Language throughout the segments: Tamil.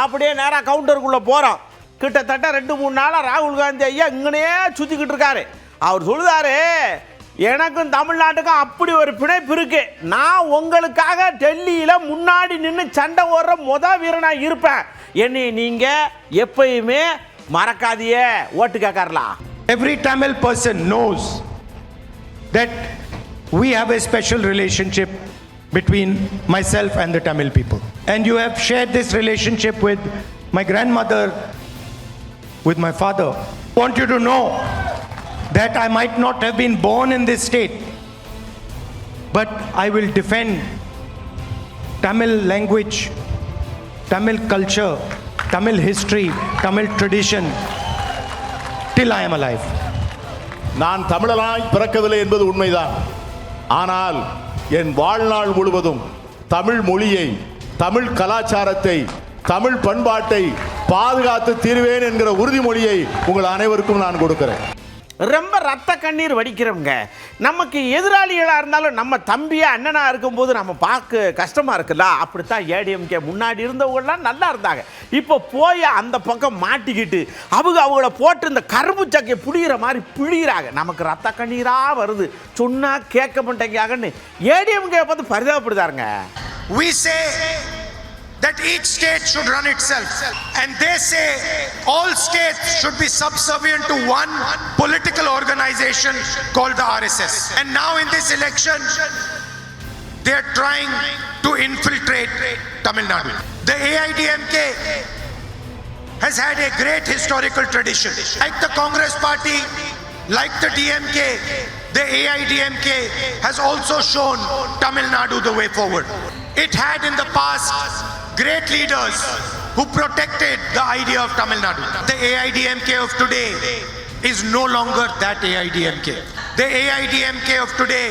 அப்படியே நேராக கவுண்டருக்குள்ளே போகிறோம். கிட்டத்தட்ட 2-3 நாளாக ராகுல் காந்தி ஐயா இங்கனே சுற்றிக்கிட்டு இருக்காரு. அவர் சொல்லுதாரு, எனக்கும் தமிழ்நாட்டுக்கும் அப்படி ஒரு பிணைப்பு இருக்கு. நான் உங்களுக்காக டெல்லியில் முன்னாடி நின்று சண்டை ஓடுற வீரனாக இருப்பேன். என்னை நீங்கள் எப்பயுமே மறக்காதியே, ஓட்டு கேட்கறலாம். Every Tamil person knows that we have a special relationship between myself and the Tamil people. And you have shared this relationship with my grandmother, with my father. I want you to know that I might not have been born in this state, but I will defend Tamil language, Tamil culture, Tamil history, Tamil tradition till I am alive. நான் தமிழனாய் பிறக்கவில்லை என்பது உண்மைதான். ஆனால் என் வாழ்நாள் முழுவதும் தமிழ் மொழியை, தமிழ் கலாச்சாரத்தை, தமிழ் பண்பாட்டை பாதுகாத்து தீர்வேன் என்கிற உறுதிமொழியை உங்கள் அனைவருக்கும் நான் கொடுக்கிறேன். ரொம்ப ரத்த கண்ணீர் வடிக்கிறவங்க. நமக்கு எதிராளிகளாக இருந்தாலும் நம்ம தம்பியா அண்ணனாக இருக்கும்போது நம்ம பார்க்க கஷ்டமாக இருக்குல்ல. அப்படித்தான் ஏடிஎம்கே முன்னாடி இருந்தவங்களாம் நல்லா இருந்தாங்க. இப்போ போய் அந்த பக்கம் மாட்டிக்கிட்டு அவங்கள போட்டு இந்த கரும்பு சக்கையை புளிகிற மாதிரி பிழிகிறாங்க. நமக்கு ரத்த கண்ணீராக வருது. சொன்னால் கேட்க மாட்டேங்காங்கன்னு ஏடிஎம்கே பார்த்து பரிதாபப்படுதாருங்க. We say that each state should run itself, and they say all states should be subservient to one political organization called the RSS. And now in this election they are trying to infiltrate Tamil Nadu. The AIDMK has had a great historical tradition. Like the Congress party, like the DMK, the AIDMK has also shown Tamil Nadu the way forward. It had in the past great leaders who protected the idea of Tamil Nadu. The AIDMK of today is no longer that AIDMK. The AIDMK of today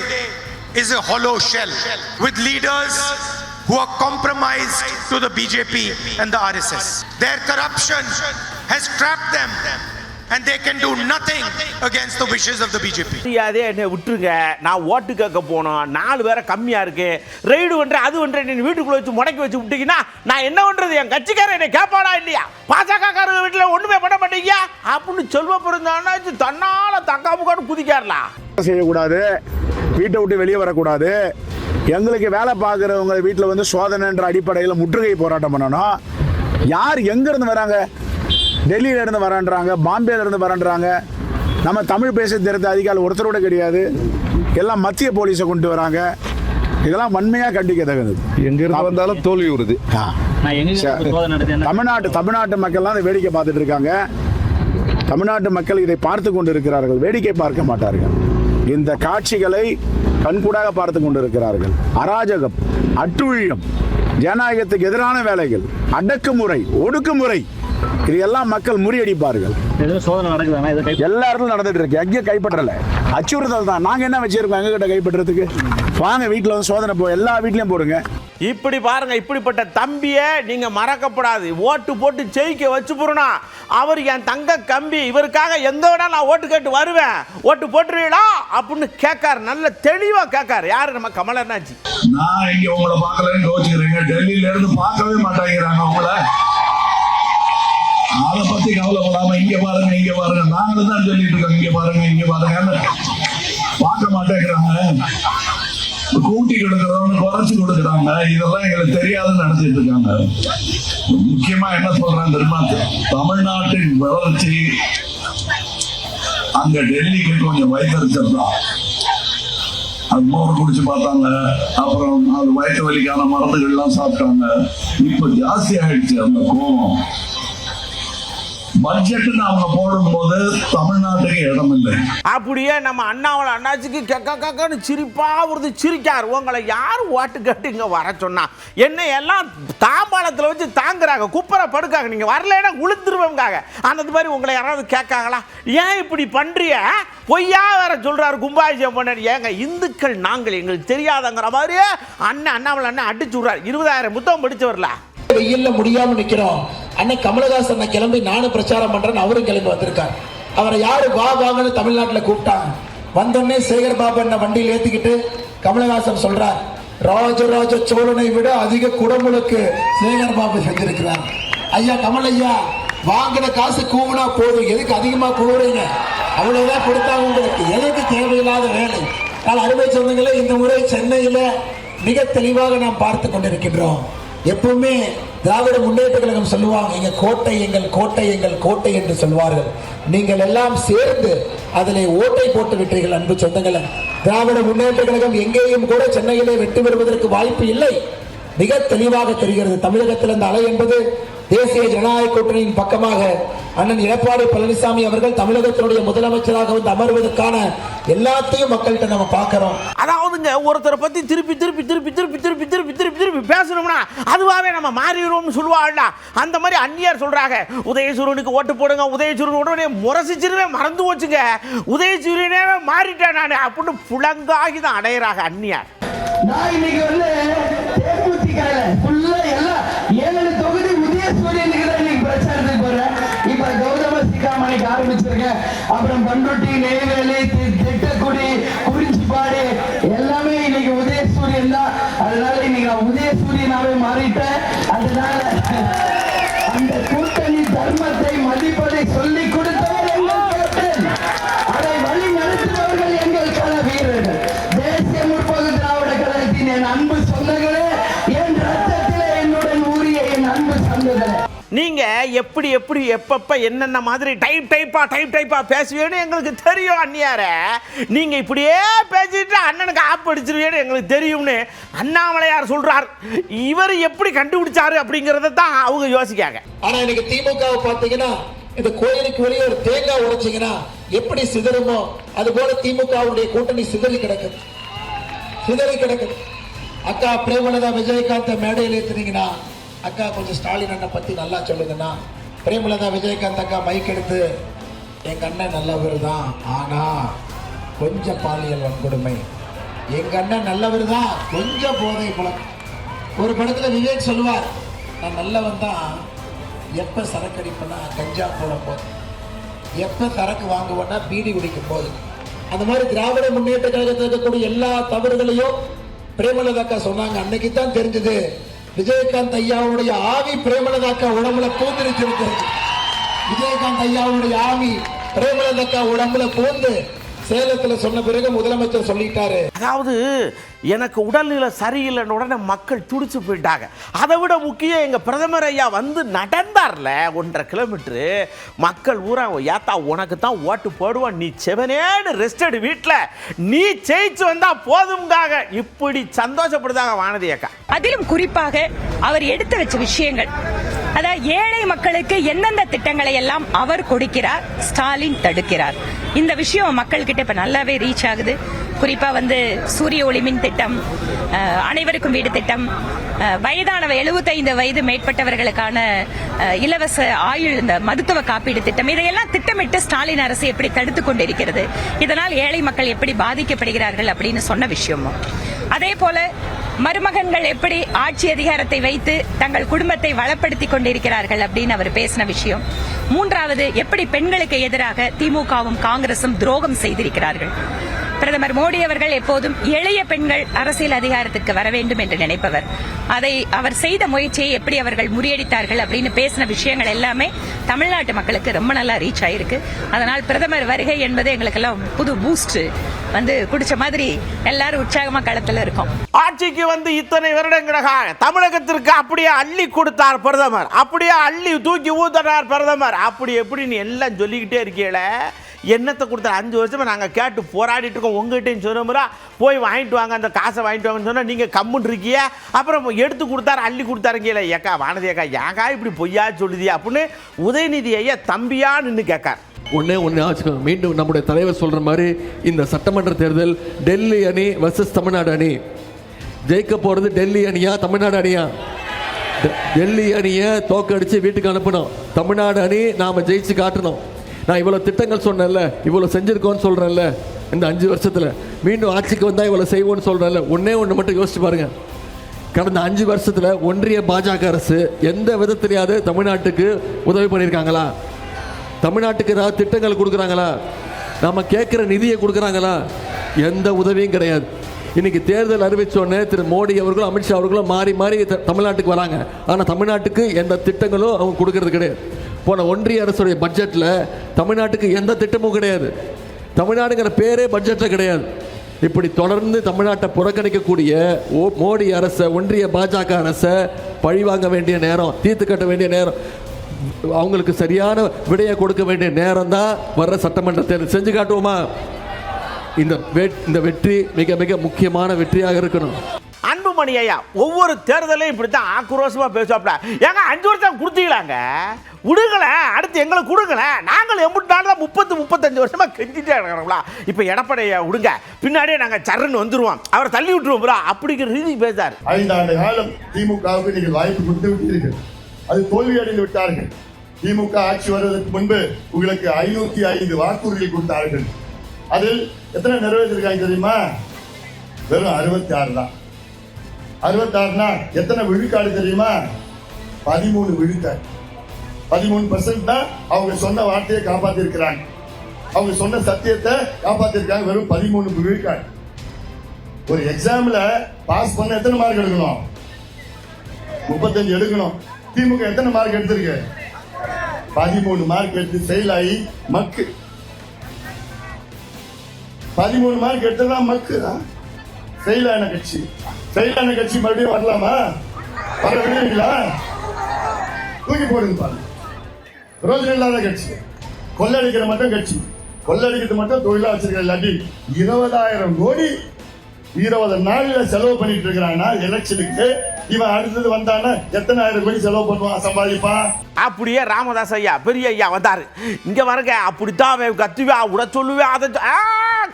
is a hollow shell with leaders who are compromised to the BJP and the RSS. Their corruption has trapped them and they can do nothing against the wishes of the BJP. அதே என்ன விட்டுருங்க. நான் ஓட்டு கேட்க போனோம், 4 பேரை கம்மியாக இருக்கு, ரெய்டு பண்ணுறேன் அது பண்ணுறேன், நீ வீட்டுக்குள்ளே வச்சு முடக்கி வச்சு விட்டீங்கன்னா நான் என்ன பண்ணுறது? என் கட்சிக்காரன் என்னை கேட்பாடா இல்லையா? பாஜகக்காரங்க வீட்டில் ஒன்றுமே பண்ண மாட்டீங்க அப்படின்னு சொல்வ பிறந்தானா தன்னால் தக்காமுக்கான்னு குதிக்காரலாம். செய்யக்கூடாது, வீட்டை விட்டு வெளியே வரக்கூடாது, எங்களுக்கு வேலை பார்க்குறவங்க வீட்டில் வந்து சோதனைன்ற அடிப்படையில் முற்றுகை போராட்டம் பண்ணணும். யார் எங்கேருந்து வராங்க? டெல்லியில இருந்து வரன்றாங்க, பாம்பேல இருந்து வரன்றாங்க. நம்ம தமிழ் பேச தெரிந்த அதிகாரிகள் ஒருத்தரோட கிடையாது, எல்லாம் மத்திய போலீஸை கொண்டு வராங்க. இதெல்லாம் வன்மையாக கண்டிக்கத்தக்கது. எங்கிருந்து வந்தாலும் தோல்வி வருது. தமிழ்நாட்டு மக்கள்லாம் அதை வேடிக்கை பார்த்துட்டு இருக்காங்க. தமிழ்நாட்டு மக்கள் இதை பார்த்து கொண்டு இருக்கிறார்கள், வேடிக்கை பார்க்க மாட்டார்கள். இந்த காட்சிகளை கண்கூடாக பார்த்து கொண்டு இருக்கிறார்கள். அராஜகம், அட்டுழியம், ஜனநாயகத்துக்கு எதிரான வேலைகள், அடக்குமுறை, ஒடுக்குமுறை, இது எல்லாம் மக்கள் முறியடிப்பார்கள். எல்லா இடத்துலும் நடந்துட்டு இருக்கு. எங்கேயும் கைப்பற்றல, அச்சுறுத்தல் தான். நாங்க என்ன வச்சிருக்கோம் எங்க கிட்ட கைப்பற்றதுக்கு? வாங்க வீட்டில் வந்து சோதனை எல்லா வீட்லயும் போடுங்க. இப்படி பாருங்க, இப்படிப்பட்ட தம்பியை நீங்க மறக்கப்படாது. ஓட்டு போட்டு ஜெயிக்க வச்சு போறோம். அவர் என் தங்க கம்பி, இவருக்காக எந்த விட நான் ஓட்டு கேட்டு வருவேன், ஓட்டு போட்டுருவீங்களா அப்படின்னு கேட்காரு. நல்ல தெளிவா கேட்காரு. யாரு? நம்ம கமலண்ணாச்சி. நான் இங்க உங்களை பார்க்கலன்னு யோசிக்கிறீங்க, டெல்லியில இருந்து பார்க்கவே மாட்டேங்கிறாங்க உங்களை. அதை பத்தி கவலைப்படாம இங்க பாருங்க, இங்க பாருங்க, நாங்களும் தான் சொல்லிட்டு இருக்கோம், இங்க பாருங்க, இங்க பாருங்க, பார்க்க மாட்டேங்கிறாங்க. கூட்டி கொடுக்கறவங்க குறைச்சு கொடுக்குறாங்க. இதெல்லாம் எங்களுக்கு தெரியாதுன்னு நினைச்சிட்டு இருக்காங்க. முக்கியமா என்ன சொல்றேன் தெரியுமா? தமிழ்நாட்டின் வளர்ச்சி அங்க டெல்லிக்கு கொஞ்சம் வைத்தறிச்சல் தான். அது மோர் குடிச்சு பார்த்தாங்க, அப்புறம் அது வயிற்று வலிக்கான மருந்துகள்லாம் சாப்பிட்டாங்க. இப்ப ஜாஸ்தி ஆயிடுச்சு அந்த கோபம். பட்ஜெட்னு அவங்க போடும்போது தமிழ்நாட்டுக்கு இடம் இல்லை. அப்படியே நம்ம அண்ணாவோட அண்ணாச்சிக்கு கக்கன்னு சிரிப்பா வருது. சிரிக்கார். உங்களை யார் ஓட்டு கேட்டு இங்க வர சொன்னா? என்ன எல்லாம் தாம்பாளத்தில் வச்சு தாங்குறாங்க, குப்பரை படுக்காங்க. நீங்க வரலன்னா உளுத்துருவாங்க. அந்த மாதிரி உங்களை யாராவது கேட்காங்களா? ஏன் இப்படி பண்றிய? பொய்யா வேற சொல்றாரு கும்பாபிஷேகம் பண்ண. ஏங்க இந்துக்கள் நாங்கள் எங்களுக்கு தெரியாதங்கிற மாதிரியே அண்ணாமலை அண்ணன் அடிச்சு விடுறாரு. 20,000 புத்தகம் படிச்சு வரல. வெயில்ல முடியாம நிக்கிறோம். அன்னை கமலஹாசன் கிளம்பி நானும் பிரச்சாரம் பண்றேன்னு அவரும் கிளம்பி வந்திருக்காரு. அவரை யாரு வா வாங்கன்னு தமிழ்நாட்டில் கூப்பிட்டாங்க. வந்தோடனே சேகர் பாபு என்ன வண்டியில் ஏத்திக்கிட்டு கமலஹாசன் சொல்றார், ராஜராஜ சோழனை விட அதிக குடமுழுக்கு சேகர் பாபு செஞ்சிருக்கிறார். ஐயா கமல் ஐயா வாங்கின காசு கூவுனா போதும், எதுக்கு அதிகமா கூவுறீங்க, அவ்வளவுதான் கொடுத்தாங்க உங்களுக்கு, எதுக்கு தேவையில்லாத வேலை. நான் அருமை சொந்தங்களே, இந்த முறை சென்னையில மிக தெளிவாக நாம் பார்த்து கொண்டிருக்கின்றோம். எப்பவுமே திராவிட முன்னேற்ற கழகம் சொல்லுவாங்க, எங்க கோட்டை எங்கள் கோட்டை எங்கள் கோட்டை என்று சொல்வார்கள். நீங்கள் எல்லாம் சேர்ந்து அதிலே ஓட்டை போட்டு விட்டீர்கள். அன்பு சொந்தங்களே, திராவிட முன்னேற்ற கழகம் எங்கேயும் கூட சென்னையிலே வெற்றி பெறுவதற்கு வாய்ப்பு இல்லை. மிக தெளிவாக தெரிகிறது. தமிழகத்தில் இந்த அலை என்பது தேசிய ஜனநாயக கூட்டணியின் பக்கமாக அண்ணன் எடப்பாடி பழனிசாமி அவர்கள் தமிழகத்தினுடைய முதலமைச்சராக வந்து அமர்வதற்கான எல்லாத்தையும் மக்கள்கிட்ட நம்ம பார்க்கிறோம். அதாவதுங்க, ஒருத்தரை பத்தி திருப்பி திருப்பி திருப்பி திருப்பி திருப்பி திருப்பி திருப்பி திருப்பி பேசணும்னா அதுவாகவே நம்ம மாறிடுவோம்னு சொல்லுவாள்டா. அந்த மாதிரி அந்நியார் சொல்றாங்க, உதயசூரியனுக்கு ஓட்டு போடுங்க, உதயசூரியன் உடனே முரசிச்சிருவே மறந்து போச்சுங்க, உதயசூரியனே மாறிட்டேன் நான் அப்படின்னு புலங்காகி தான் அடையிறாங்க அந்நியார். நான் இன்னைக்கு வந்து தேமுதிகல ஃபுல்லா எல்லாம் 7 தொகுதி உதயசூரியனுக்கு தான் இன்னைக்கு பிரச்சாரத்துக்கு போறேன். இப்ப கௌதம சிகாமணிக்கு ஆரம்பிச்சிருக்கேன், அப்புறம் பண்ருட்டி, நெய்வேலி, திட்டக்குடி, குறிஞ்சிப்பாடு எல்லாமே இன்னைக்கு உதயசூரியன் தான். அதனால இன்னைக்கு நான் உதயசூரியனாவே மாறிட்டேன். அதனால அந்த கூட்டணி தர்மத்தை மதிப்பதை சொல்லிக் கொடுத்தவர் எங்கள் கேப்டன், அதை வழி நடத்துபவர்கள் எங்கள் கள வீரர்கள். தேசிய முற்போக்கு திராவிட கழகத்தின் என் அன்பு சொந்தங்களே, என் ரத்தத்திலே என்னுடன் ஊறிய என் அன்பு சொந்தங்களே, நீங்க எப்படி எப்படி எப்பப்ப என்னென்ன மாதிரி டைப்பா பேசுவீன்னு எங்களுக்கு தெரியும் அந்நியார. நீங்க இப்படியே பேசிட்டு அண்ணனுக்கு ஆப் அடிச்சிருவீன்னு எங்களுக்கு தெரியும்னு அண்ணாமலையார் சொல்றார். இவர் எப்படி கண்டுபிடிச்சாரு அப்படிங்கறத தான் அவங்க யோசிக்காங்க. ஆனா இன்னைக்கு திமுகவை பாத்தீங்கன்னா, இந்த கோயிலுக்கு வெளியே ஒரு தேங்காய் உடைச்சிங்கன்னா எப்படி சிதறுமோ அது போல திமுகவுடைய கூட்டணி சிதறி கிடக்குது. அக்கா பிரேமலதா விஜயகாந்த் மேடையில் ஏத்துனீங்கன்னா, அக்கா கொஞ்சம் ஸ்டாலின் அண்ணன் பத்தி நல்லா சொல்லுங்கன்னா, பிரேமலதா விஜயகாந்த் அக்கா மைக் எடுத்து எங்க அண்ணன் நல்லவர் தான், ஆனா கொஞ்சம் பாலியல் வன்கொடுமை, எங்க அண்ணன் நல்லவர் தான், கொஞ்சம் போதை பழக்கம். ஒரு படத்துல விவேக் சொல்லுவார், நான் நல்லவன் தான், எப்ப சரக்கு அடிப்பேன்னா கஞ்சா போடும் போது, எப்ப சரக்கு வாங்குவேன்னா பீடி குடிக்கும் போது. அந்த மாதிரி திராவிட முன்னேற்ற கழகத்தில் இருக்கக்கூடிய எல்லா தவறுகளையும் பிரேமலதாக்கா சொன்னாங்க. அன்னைக்கு தான் தெரிஞ்சது விஜயகாந்த் ஐயாவுடைய ஆவி பிரேமலதாக்கா உடம்புல பூந்திருச்சிருக்கிறது. விஜயகாந்த் ஐயாவுடைய ஆவி பிரேமலதாக்கா உடம்புல பூந்து சேலத்துல சொன்ன பிறகு முதலமைச்சர் சொல்லிட்டாரு. அதாவது எனக்கு உடல்நிலை சரியில்லைன்னு உடனே மக்கள் துடிச்சு போயிட்டாங்க. அதை விட முக்கியம், எங்க பிரதமர் ஐயா வந்து நடந்தார்ல 1.5 கிலோமீட்டரு, மக்கள் ஊரா ஏத்தா உனக்கு தான் ஓட்டு போடுவான், நீ செவனேன்னு ரெஸ்ட் எடு வீட்டில், நீ ஜெயிச்சு வந்தா போதும்காக இப்படி சந்தோஷப்படுதாங்க வானதி அக்கா. அதிலும் குறிப்பாக அவர் எடுத்து வச்ச விஷயங்கள், அதாவது ஏழை மக்களுக்கு எந்தெந்த திட்டங்களை எல்லாம் அவர் கொடுக்கிறார், ஸ்டாலின் தடுக்கிறார். இந்த விஷயம் மக்கள் கிட்ட இப்ப நல்லாவே ரீச் ஆகுது. குறிப்பா வந்து சூரிய ஒளி மின் திட்டம், அனைவருக்கும் வீடு திட்டம், வயதான 75 வயது மேற்பட்டவர்களுக்கான இலவச ஆயுள் இந்த மருத்துவ காப்பீடு திட்டம், இதையெல்லாம் திட்டமிட்டு ஸ்டாலின் அரசு எப்படி தடுத்துக் கொண்டிருக்கிறது, இதனால் ஏழை மக்கள் எப்படி பாதிக்கப்படுகிறார்கள் அப்படின்னு சொன்ன விஷயமும், அதே போல மருமகன்கள் எப்படி ஆட்சி அதிகாரத்தை வைத்து தங்கள் குடும்பத்தை வளப்படுத்திக் கொண்டிருக்கிறார்கள் அப்படின்னு அவர் பேசின விஷயம். மூன்றாவது, எப்படி பெண்களுக்கு எதிராக திமுகவும் காங்கிரசும் துரோகம் செய்திருக்கிறார்கள். பிரதமர் மோடி அவர்கள் எப்போதும் எளிய பெண்கள் அரசியல் அதிகாரத்துக்கு வர வேண்டும் என்று நினைப்பவர். அதை அவர் செய்த முயற்சியை எப்படி அவர்கள் முறியடித்தார்கள் அப்படின்னு பேசின விஷயங்கள் எல்லாமே தமிழ்நாட்டு மக்களுக்கு ரொம்ப நல்லா ரீச் ஆயிருக்கு. அதனால் பிரதமர் வருகை என்பது எங்களுக்கெல்லாம் புது பூஸ்ட் வந்து குடிச்ச மாதிரி எல்லாரும் உற்சாகமா களத்துல இருக்கோம். ஆட்சிக்கு வந்து இத்தனை வருடங்களாக தமிழகத்திற்கு அப்படியே அள்ளி கொடுத்தார் பிரதமர், அப்படியே அள்ளி தூக்கி ஊத்தினார் பிரதமர், அப்படி எப்படின்னு எல்லாம் சொல்லிக்கிட்டே இருக்கீங்கள. என்னத்தை கொடுத்தாரு? 5 வருஷமா நாங்கள் கேட்டு போராடிட்டு இருக்கோம். உங்ககிட்டையும் சொன்னமுறா போய் வாங்கிட்டு வாங்க, அந்த காசை வாங்கிட்டு வாங்கன்னு சொன்னால் நீங்கள் கம்முன்னு இருக்கிய. அப்புறம் எடுத்து கொடுத்தாரு, அள்ளி கொடுத்தாருங்கல. ஏக்கா வானதி அக்கா, ஏக்கா இப்படி பொய்யா சொல்லுதியா அப்படின்னு உதயநிதி ஐயா தம்பியா நின்று கேட்கார். ஒன்னே ஆச்சுக்கோங்க, மீண்டும் நம்முடைய தலைவர் சொல்ற மாதிரி இந்த சட்டமன்ற தேர்தல் டெல்லி அணி வர்சஸ் தமிழ்நாடு அணி. ஜெயிக்க போறது டெல்லி அணியா தமிழ்நாடு அணியா? டெல்லி அணியை தோக்கடிச்சு வீட்டுக்கு அனுப்பணும், தமிழ்நாடு அணி நாம ஜெயிச்சு காட்டணும். நான் இவ்வளவு திட்டங்கள் சொன்னேன்ல, இவ்வளவு செஞ்சிருக்கோன்னு சொல்றேன்ல, இந்த 5 வருஷத்துல மீண்டும் ஆட்சிக்கு வந்தா இவ்வளவு செய்வோம்னு சொல்றேன்ல. ஒன்னே ஒன்று மட்டும் யோசிச்சு பாருங்க, கடந்த 5 வருஷத்துல ஒன்றிய பாஜக அரசு எந்த விதத்திலேயாவது தமிழ்நாட்டுக்கு உதவி பண்ணியிருக்காங்களா? தமிழ்நாட்டுக்கு ஏதாவது திட்டங்கள் கொடுக்குறாங்களா? நாம கேட்குற நிதியை கொடுக்குறாங்களா? எந்த உதவியும் கிடையாது. இன்னைக்கு தேர்தல் அறிவிச்சோடனே திரு மோடி அவர்களும் அமித்ஷா அவர்களும் மாறி மாறி தமிழ்நாட்டுக்கு வராங்க. ஆனால் தமிழ்நாட்டுக்கு எந்த திட்டங்களும் அவங்க கொடுக்கறது கிடையாது. போன ஒன்றிய அரசுடைய பட்ஜெட்டில் தமிழ்நாட்டுக்கு எந்த திட்டமும் கிடையாது. தமிழ்நாடுங்கிற பேரே பட்ஜெட்டில் கிடையாது. இப்படி தொடர்ந்து தமிழ்நாட்டை புறக்கணிக்கக்கூடிய மோடி அரசை, ஒன்றிய பாஜக அரசை பழிவாங்க வேண்டிய நேரம், தீர்த்து கட்ட வேண்டிய நேரம், அவங்களுக்கு சரியான விடையை கொடுக்க வேண்டிய நேரம் தான் வர்ற சட்டமன்ற தேர்தல். செஞ்சு காட்டுவோமா? இந்த வெற்றி மிக மிக முக்கியமான வெற்றியாக இருக்கணும். அன்புமணி ஐயா ஒவ்வொரு தேர்தலையும் இப்படித்தான் ஆக்ரோஷமா பேசுவாப்ல. ஏங்க 5 வருஷம் கொடுத்தீங்களாங்க, விடுங்கள, அடுத்து எங்களை கொடுங்கள. நாங்கள் எம்பிட்டு நாள் தான் 30-35 வருஷமா கெஞ்சிட்டே இருக்கிறோம்ல. இப்போ எடப்பாடியை விடுங்க, பின்னாடியே நாங்கள் சரன்னு வந்துருவோம், அவரை தள்ளி விட்டுருவோம் ப்ரோ அப்படிங்கிற ரீதி பேசார். 5 ஆண்டு காலம் திமுகவுக்கு நீங்கள் வாய்ப்பு கொடுத்து விட்டீர்கள், அது தோல்வி அடைந்து விட்டார்கள். திமுக ஆட்சி வருவதற்கு முன்பு உங்களுக்கு 505 வாக்குறுதிகள் கொடுத்தார்கள். அதில் எத்தனை நிறைவேற்றிருக்காங்க தெரியுமா? வெறும் 66 தான். 66னா எத்தனை விழுக்காடு தெரியுமா? 13 விழுக்காடு. 13% தான் அவங்க சொன்ன வார்த்தையை காப்பாத்தி இருக்கிறாங்க, அவங்க சொன்ன சத்தியத்தை காப்பாத்திருக்காங்க. வெறும் 13 விழுக்காடு. ஒரு எக்ஸாம்ல பாஸ் பண்ண எத்தனை மார்க் எடுக்கணும்? 35 எடுக்கணும். திமுக எத்தனை மார்க் எடுத்திருக்கு? 13 மார்க் எடுத்து ஃபெயில் ஆகி மக்கு. 13 மார்க் எடுத்ததான் மக்கு தான். ஃபெயில் ஆன கட்சி, ஃபெயில் ஆன கட்சி மறுபடியும் வரலாமா? வர விடுவீங்களா? தூக்கி போடுங்க பாருங்க. ரோஜனை இல்லாத கட்சி, கொள்ளடிக்கிற மட்டும் கட்சி, கொள்ளடிக்கிறது மட்டும் தொழிலா வச்சிருக்கிற இல்லாட்டி 20,000 கோடி 20 நாள்ல செலவு பண்ணிட்டு இருக்கிறாங்கன்னா எலெக்ஷனுக்கு, இவன் அடுத்தது வந்தானா எத்தனை ஆயிரம் கோடி செலவு பண்ணுவான், சம்பாதிப்பான். அப்படியே ராமதாஸ் ஐயா பெரிய ஐயா வந்தாரு, இங்க வரங்க, அப்படித்தான் கத்துவே விட சொல்லுவே, அதை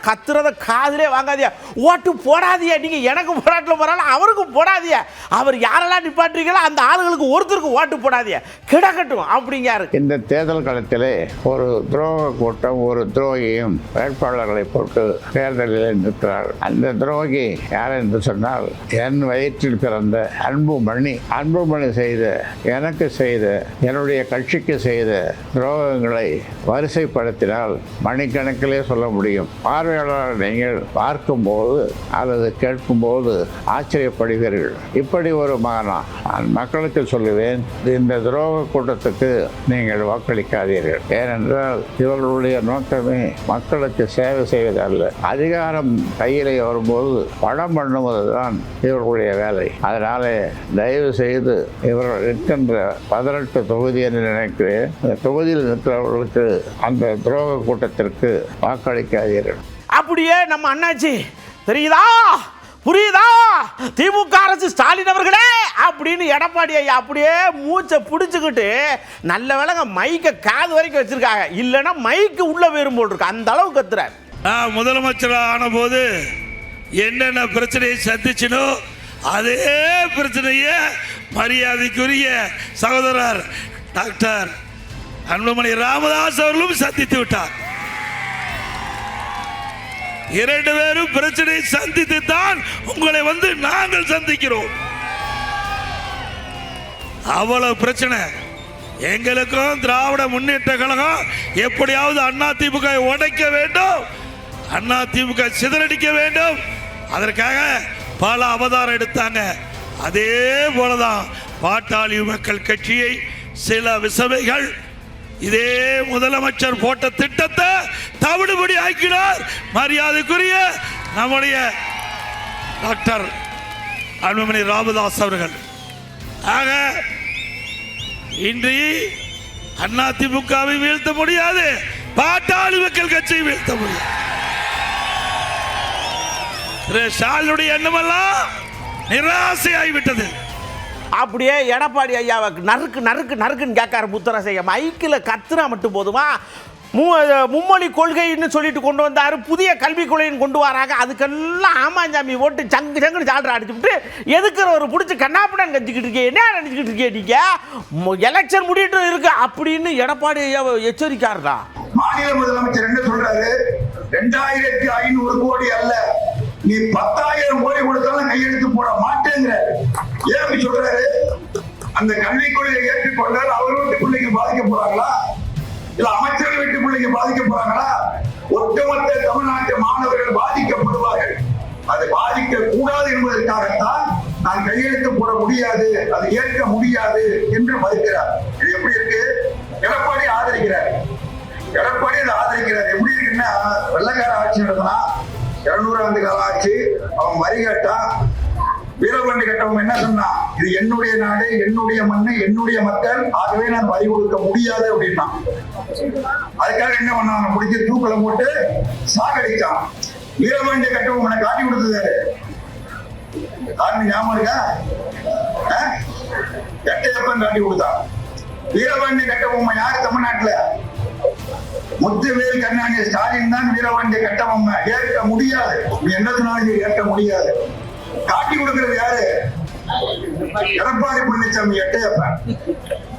கத்துறத காதிலே வாங்காதியா, ஓட்டு போடாதியா. நீங்க எனக்கு போராட்டில் போறாலும் அவருக்கும் போடாதியா. அவர் யாரெல்லாம் நிப்பாட்டுறீங்களோ அந்த ஆளுகளுக்கு ஒருத்தருக்கு ஓட்டு போடாதியா, கிடக்கட்டும் அப்படிங்காரு. இந்த தேர்தல் காலத்திலே ஒரு துரோக கூட்டம் ஒரு துரோகியும் வேட்பாளர்களை போட்டு தேர்தலில் நிற்கிறார். அந்த துரோகி யார் என்று சொன்னால் என் வயிற்றில் பிறந்த அன்புமணி செய்த, எனக்கு செய்த, என்னுடைய கட்சிக்கு செய்த துரோகங்களை வரிசைப்படுத்தினால் மணிக்கணக்கிலே சொல்ல முடியும். பார்வையாளர் நீங்கள் பார்க்கும்போது அல்லது கேட்கும்போது ஆச்சரியப்படுவீர்கள். இப்படி ஒரு மகனா நான் மக்களுக்கு சொல்லுவேன், இந்த துரோக கூட்டத்துக்கு நீங்கள் வாக்களிக்காதீர்கள். ஏனென்றால் இவர்களுடைய நோக்கமே மக்களுக்கு சேவை செய்வதல்ல. அதிகாரம் கையிலே வரும்போது பணம் பண்ணுவதுதான் இவர்களுடைய வேலை. அதனால தயவு செய்து இவர்கள் இருக்கின்ற 18 தொகுதி என்று நினைக்கிறேன், இந்த தொகுதியில் இருக்கிறவர்களுக்கு அந்த துரோக கூட்டத்திற்கு வாக்களிக்காதீர்கள். அப்படியே நம்ம அண்ணாச்சி தெரியுதா, புரியுதா, திமுக அரசு ஸ்டாலின் அவர்களே அப்படின்னு எடப்பாடி ஐயா அப்படியே மூச்சை பிடிச்சுக்கிட்டு, நல்ல வேளைங்க மைக்க காது வரைக்கும் வச்சிருக்காங்க, இல்லைன்னா மைக்கு உள்ள வேறும் போல் இருக்கு, அந்த அளவு கத்துறாரு. முதலமைச்சராக ஆன போது என்னென்ன பிரச்சனையை சந்திச்சினோ அதே பிரச்சனையை மரியாதைக்குரிய சகோதரர் டாக்டர் அன்புமணி ராமதாஸ் அவர்களும் சந்தித்து விட்டார். 2 பேரும் பிரச்சனையை சந்தித்து தான் உங்களை நாங்கள் சந்திக்கிறோம். அவ்வளவு பிரச்சனை. எங்களுக்கும் திராவிட முன்னேற்ற கழகம் எப்படியாவது அதிமுக உடைக்க வேண்டும், அதிமுக சிதறடிக்க வேண்டும், அதற்காக பல அவதாரம் எடுத்தாங்க. அதே போலதான் பாட்டாளி மக்கள் கட்சியை சில விசவைகள் இதே முதலமைச்சர் போட்ட திட்டத்தை தவிடுபடி ஆக்கினார் மரியாதைக்குரிய நம்முடைய டாக்டர் அன்புமணி ராமதாஸ் அவர்கள். ஆக இன்று அதிமுகவை வீழ்த்த முடியாது, பாட்டாளி மக்கள் கட்சியை வீழ்த்த முடியாது. ஸ்டாலினுடைய எண்ணமெல்லாம் நிராசையாகிவிட்டது. அப்படியே எடப்பாடி ஐயாவை நறுக்குன்னு கேட்காரு முத்தரசையா. மைக்கில் கத்துனா மட்டும் போதுமா? மும்மொழி கொள்கைன்னு சொல்லிட்டு கொண்டு வந்தாரு, புதிய கல்விக் கொள்கைன்னு கொண்டு வராங்க, அதுக்கெல்லாம் ஆமாஞ்சாமி ஓட்டு சங்குன்னு சால்ற அடிச்சுட்டு எதுக்குற ஒரு பிடிச்சி கண்ணாப்பிடான்னு கத்திக்கிட்டு இருக்கேன், என்ன நினைச்சுக்கிட்டு இருக்கேன் நீங்க, எலெக்ஷன் முடிட்டு இருக்கு அப்படின்னு எடப்பாடி ஐயாவை எச்சரிக்காருடா. மாநில முதலமைச்சர் என்ன சொல்றாரு? 2500 கோடி அல்ல, நீ 10,000 கோடி கொடுத்தாலும் கையெழுத்து போட மாட்டேங்கிற. ஏன் சொல்றாரு? அந்த கல்விக் கொள்கையை ஏற்றுக்கொண்டால் அவர் வீட்டு பிள்ளைங்க பாதிக்க போறாங்களா, இல்ல அமைச்சர்கள் வீட்டு பிள்ளைங்க பாதிக்க போறாங்களா? ஒட்டுமொத்த தமிழ்நாட்டு மாணவர்கள் பாதிக்கப்படுவார்கள். அது பாதிக்க கூடாது என்பதற்காகத்தான் நான் கையெழுத்து போட முடியாது, அது ஏற்க முடியாது என்று மறுக்கிறார். இது எப்படி இருக்கு? எடப்பாடி ஆதரிக்கிறார். எடப்பாடி அதை ஆதரிக்கிறார். எப்படி இருக்குன்னா, வெள்ளக்கார ஆட்சி நடத்தினா 200 ஆண்டு கால ஆட்சி, அவன் வரி கேட்டான். வீரபாண்டி கட்டவன் என்ன சொன்னா, இது என்னுடைய நாடு, என்னுடைய மண்ணு, என்னுடைய மக்கள், ஆகவே நான் வரி கொடுக்க முடியாது அப்படின்னா. அதுக்காக என்ன பண்ணான், பிடிச்சி தூக்கல போட்டு சாகடிச்சான். வீரபாண்டிய கட்டபொம்மனை காட்டி கொடுத்தது காரணம் ஞாபகம் இருக்கா? எட்டையப்பன் காட்டி கொடுத்தான். வீரபாண்டிய கட்டபொம்மன் யாரு தமிழ்நாட்டுல? முத்துவேல் கருணாநிதி ஸ்டாலின் தான் வீரபாண்டிய கட்டபொம்மன். ஏற்க முடியாது, நீ என்ன சொன்னாலும் ஏற்க முடியாது. காட்டி கொடுக்கிறது யாரு? எடப்பாடி பழனிசாமி எட்டையப்பன்.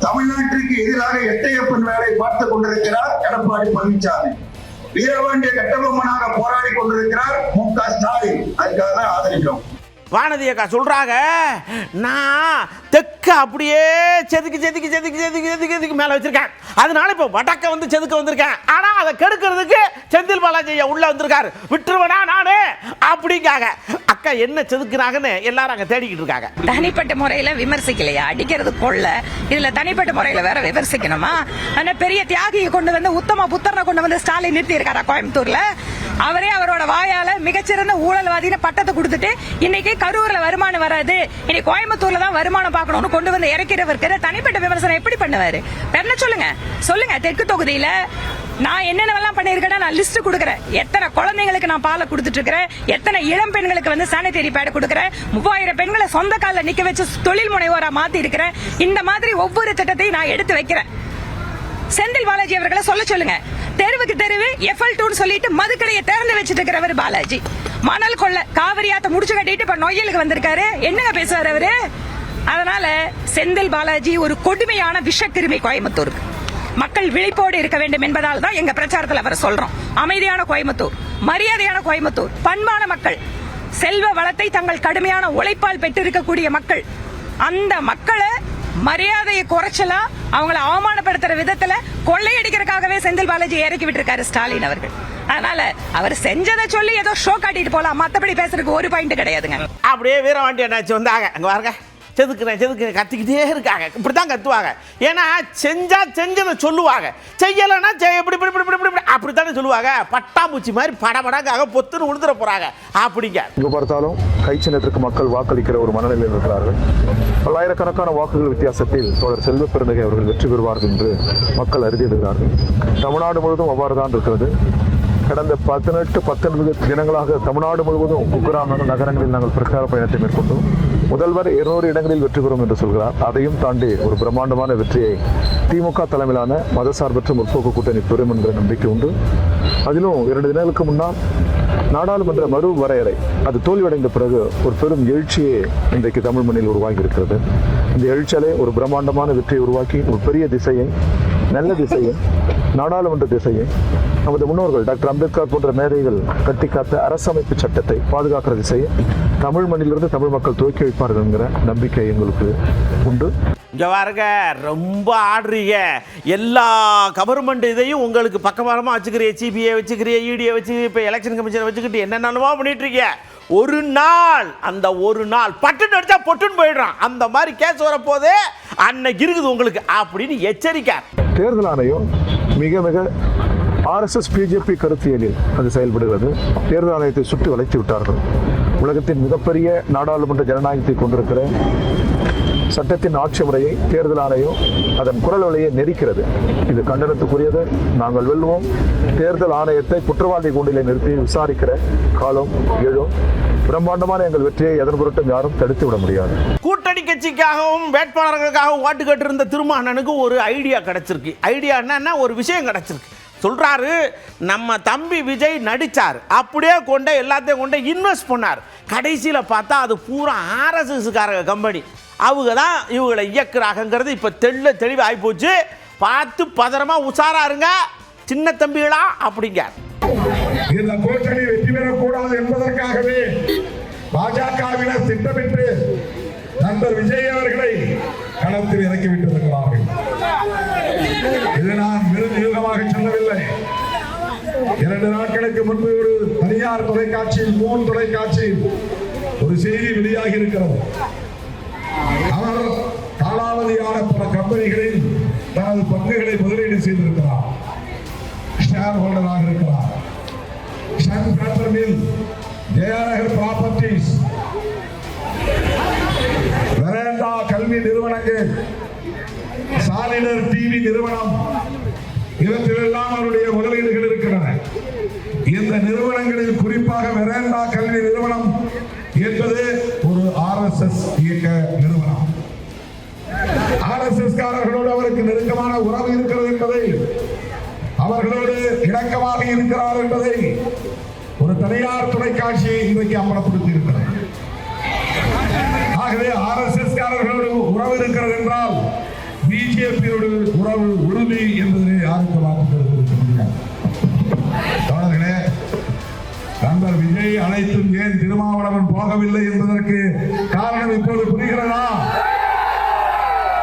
தமிழ்நாட்டிற்கு எதிராக எட்டையப்பன் வேலை பார்த்துக் கொண்டிருக்கிறார் எடப்பாடி பழனிசாமி. வீரபாண்டிய கட்டபொம்மனாக போராடி கொண்டிருக்கிறார் மு.க. ஸ்டாலின். அதுக்காக தான் ஆதரிக்கிறோம். வானதி அக்கா சொல்றாங்க, நான் தெற்க அப்படியே செதுக்கி மேல வச்சிருக்கேன், அதனால இப்ப வடக்க வந்து செதுக்க வந்திருக்கேன். ஆனா அதை கெடுக்கிறதுக்கு செந்தில் பாலாஜி உள்ள வந்திருக்காரு, விட்டுருவனா நானு அப்படிங்காங்க. அக்கா என்ன செதுக்குறாங்கன்னு எல்லாரும் அங்க தேடிக்கிட்டு இருக்காங்க. தனிப்பட்ட முறையில விமர்சிக்கலையா, அடிக்கிறது கொள்ள, இதுல தனிப்பட்ட முறையில வேற விமர்சிக்கணுமா? ஆனா பெரிய தியாகியை கொண்டு வந்து, உத்தம புத்திரனை கொண்டு வந்து ஸ்டாலின் நிறுத்தி இருக்காரா கோயம்புத்தூர்ல? அவரே அவரோட வாயால மிகச்சிறந்த ஊழல்வாதின்னு பட்டத்தை கொடுத்துட்டு இன்னைக்கு கரூர்ல வருமானம் வராது, இன்னைக்கு கோயம்புத்தூர்ல தான் வருமானம் பார்க்கணும்னு கொண்டு வந்து இறக்கிறவருக்கு தனிப்பட்ட விமர்சனம் எப்படி பண்ணுவாரு? என்ன சொல்லுங்க. தெற்கு தொகுதியில நான் என்னென்னலாம் பண்ணிருக்கேன் நான் லிஸ்ட் கொடுக்குறேன். எத்தனை குழந்தைங்களுக்கு நான் பாலை கொடுத்துட்டு இருக்கிறேன், எத்தனை இளம் பெண்களுக்கு வந்து சானிட்டரி பேட் கொடுக்குறேன், 3000 பெண்களை சொந்த காலில் நிக்க வச்சு தொழில் முனைவோரா மாத்தி இருக்கிறேன். இந்த மாதிரி ஒவ்வொரு திட்டத்தையும் நான் எடுத்து வைக்கிறேன். செந்தில் பாலாஜி அவர்களை சொல்லுங்க. தெருவுக்கு தெருவு FL2 சொல்லிட்டு மதுக்கடையை திறந்து வச்சிட்டு இருக்கிறவர் பாலாஜி. மணல் கொள்ள காவிரியாத்த முடிச்சு கட்டிட்டு இப்ப நொய்யலுக்கு வந்திருக்காரு. என்னங்க பேசுவார் அவரு? அதனால செந்தில் பாலாஜி ஒரு கொடுமையான விஷக்கிருமி கோயம்புத்தூருக்கு. மக்கள் விழிப்போடு இருக்க வேண்டும் என்பதால் தான் எங்க பிரச்சாரத்தில் அவரை சொல்றோம். அமைதியான கோயம்புத்தூர், மரியாதையான கோயம்புத்தூர், பண்பான மக்கள், செல்வ வளத்தை தங்கள் கடுமையான உழைப்பால் பெற்றிருக்கக்கூடிய மக்கள். அந்த மக்களை மரியாதையை குறைச்சலாம், அவங்களை அவமானப்படுத்துற விதத்துல கொள்ளையடிக்கிறதுக்காகவே செந்தில் பாலாஜி இறக்கி விட்டுருக்காரு ஸ்டாலின் அவர்கள். அதனால அவர் செஞ்சதை சொல்லி ஏதோ ஷோ காட்டிட்டு போலாம், மத்தபடி பேசுறதுக்கு ஒரு பாயிண்ட் கிடையாதுங்க. அப்படியே வீரபாண்டி அண்ணாச்சி வந்தாங்க, அங்க பாருங்க செதுக்குறேன் கத்திக்கிட்டே இருக்காங்க. இப்படித்தான் கத்துவாங்க. ஏன்னா செஞ்சதை சொல்லுவாங்க, செய்யலைன்னா இப்படி அப்படித்தானே சொல்லுவாங்க. பட்டாம்பூச்சி மாதிரி படபடாக பொத்துன்னு உழுதுற போறாங்க அப்படிங்க. இங்க பார்த்தாலும் கை சின்னத்திற்கு மக்கள் வாக்களிக்கிற ஒரு மனநிலையில் இருக்கிறார்கள். பல்லாயிரக்கணக்கான வாக்குகள் வித்தியாசத்தில் தோழர் செல்வ பெருந்தகை அவர்கள் வெற்றி பெறுவார்கள் என்று மக்கள் அறிந்திருக்கிறார்கள். தமிழ்நாடு முழுவதும் அவ்வாறு தான் இருக்கிறது. கடந்த 18-19 தினங்களாக தமிழ்நாடு முழுவதும் குக்கிராம நகரங்களில் நாங்கள் பிரச்சார பயணத்தை மேற்கொண்டோம். முதல்வர் 200 இடங்களில் வெற்றி பெறும் என்று சொல்கிறார். அதையும் தாண்டி ஒரு பிரம்மாண்டமான வெற்றியை திமுக தலைமையிலான மதசார்பற்ற முற்போக்கு கூட்டணி பெறும் என்ற நம்பிக்கை உண்டு. அதிலும் 2 தினங்களுக்கு முன்னால் நாடாளுமன்ற மறு வரையறை அது தோல்வியடைந்த பிறகு ஒரு பெரும் எழுச்சியை இன்றைக்கு தமிழ் மண்ணில் உருவாகி இருக்கிறது. இந்த எழுச்சியாலே ஒரு பிரம்மாண்டமான வெற்றியை உருவாக்கி ஒரு பெரிய திசையை, நல்ல திசையை, நாடாளுமன்ற திசையை நமது முன்னோர்கள் டாக்டர் அம்பேத்கர் போன்ற மேதைகள் கட்டிக்காத்த அரசமைப்பு சட்டத்தை பாதுகாக்கிற திசையை தமிழ் மண்ணிலிருந்து தமிழ் மக்கள் துவக்கி வைப்பார்கள் என்கிற நம்பிக்கை எங்களுக்கு உண்டு. இங்க பாருங்க, ரொம்ப ஆடுறீங்க. எல்லா கவர்மெண்ட் இதையும் உங்களுக்கு பக்கபலமாக வச்சுக்கிறீங்க. சிபிஐ வச்சுக்கிறீங்க, இடியை வச்சு, இப்போ எலெக்ஷன் கமிஷனை வச்சுக்கிட்டு என்னென்னமோ பண்ணிட்டு இருக்கீங்க. ஒரு நாள் பட்டுன்னு அடிச்சா பொட்டுன்னு போயிடுறான். அந்த மாதிரி கேஸ் வரப்போதே அன்னைக்கு இருக்குது உங்களுக்கு அப்படின்னு எச்சரிக்கை. தேர்தல் ஆணையம் மிக மிக RSS BJP கருத்தியலில் அது செயல்படுகிறது. தேர்தல் ஆணையத்தை சுற்றி வளைத்து விட்டார்கள். உலகத்தின் மிகப்பெரிய நாடாளுமன்ற ஜனநாயகத்தை கொண்டிருக்கிற சட்டத்தின் ஆட்சி முறையை தேர்தல் ஆணையம் அதன் குரல் வலையை நெரிக்கிறது. இது கண்டனத்துக்குரியது. நாங்கள் வெல்வோம். தேர்தல் ஆணையத்தை குற்றவாளி கூண்டிலே நிறுத்தி விசாரிக்கிற காலம் எழும். பிரம்மாண்டமான எங்கள் வெற்றியை எதன் பொருட்டும் யாரும் தடுத்து விட முடியாது. கூட்டணி கட்சிக்காகவும் வேட்பாளர்களுக்காகவும் ஓட்டு கேட்டிருந்த திருமாவளவனுக்கு ஒரு ஐடியா கிடைச்சிருக்கு. ஐடியா என்னன்னா, ஒரு விஷயம் கிடைச்சிருக்கு. சொல்றாரு, நம்ம தம்பி விஜய் நடிச்சார், அப்படியே கொண்டு எல்லாத்தையும் கொண்டு இன்வெஸ்ட் பண்ணார். கடைசியில் பார்த்தா அது பூரா RSS-காரங்க கம்பெனி, அவங்க தான் இவங்களை இயக்குறாங்கிறது இப்போ தெளிவு ஆகிப்போச்சு. பார்த்து பத்திரமா உஷாரா இருங்க சின்ன தம்பிகளா அப்படிங்க. இந்த கூட்டணி வெற்றி பெறக்கூடாது என்பதற்காகவே பாஜகவினர் திட்டமிட்டு நண்பர் விஜய் அவர்களை களத்தில் இறக்கிவிட்டிருக்கிறார்கள். இது நான் விருதுகமாக சொல்லவில்லை. 2 நாட்களுக்கு முன்பு ஒரு தனி தனியார் தொலைக்காட்சியில், மூன் தொலைக்காட்சியில் ஒரு செய்தி வெளியாகி இருக்கிறது. அவர் காலாவதியான பல கம்பெனிகளில் தனது பங்குகளை முதலீடு செய்திருக்கிறார், ஷேர் ஹோல்டராக இருக்கிறார். Sun paper mill, Jayanagar properties, veranda கல்வி நிறுவனங்கள், சாலிடர் டிவி நிறுவனம், இவற்றிலெல்லாம் அவருடைய முதலீடுகள் இருக்கின்றன. இந்த நிறுவனங்களில் குறிப்பாக வெரண்டா கல்வி நிறுவனம் என்பது ஒரு RSS இயக்க நிறுவனம். RSS காரர்களோடு அவருக்கு நெருக்கமான உறவு இருக்கிறது என்பதை, அவர்களோடு இணக்கமாக இருக்கிறார் என்பதை ஒரு தனியார் தொலைக்காட்சி இன்றைக்கு அம்பலப்படுத்தி இருக்கிறது. ஆகவே RSS காரர்களோடு உறவு இருக்கிறது என்றால் பிஜேபியோடு உறவு உறுதி என்பதை யாருக்கு வாக்குறுதி முடியாது. தோழர்களே, நண்பர் விஜய் அனைத்தும் ஏன் திருமாவளவன் போகவில்லை என்பதற்கு காரணம் இப்போது புரிகிறதா?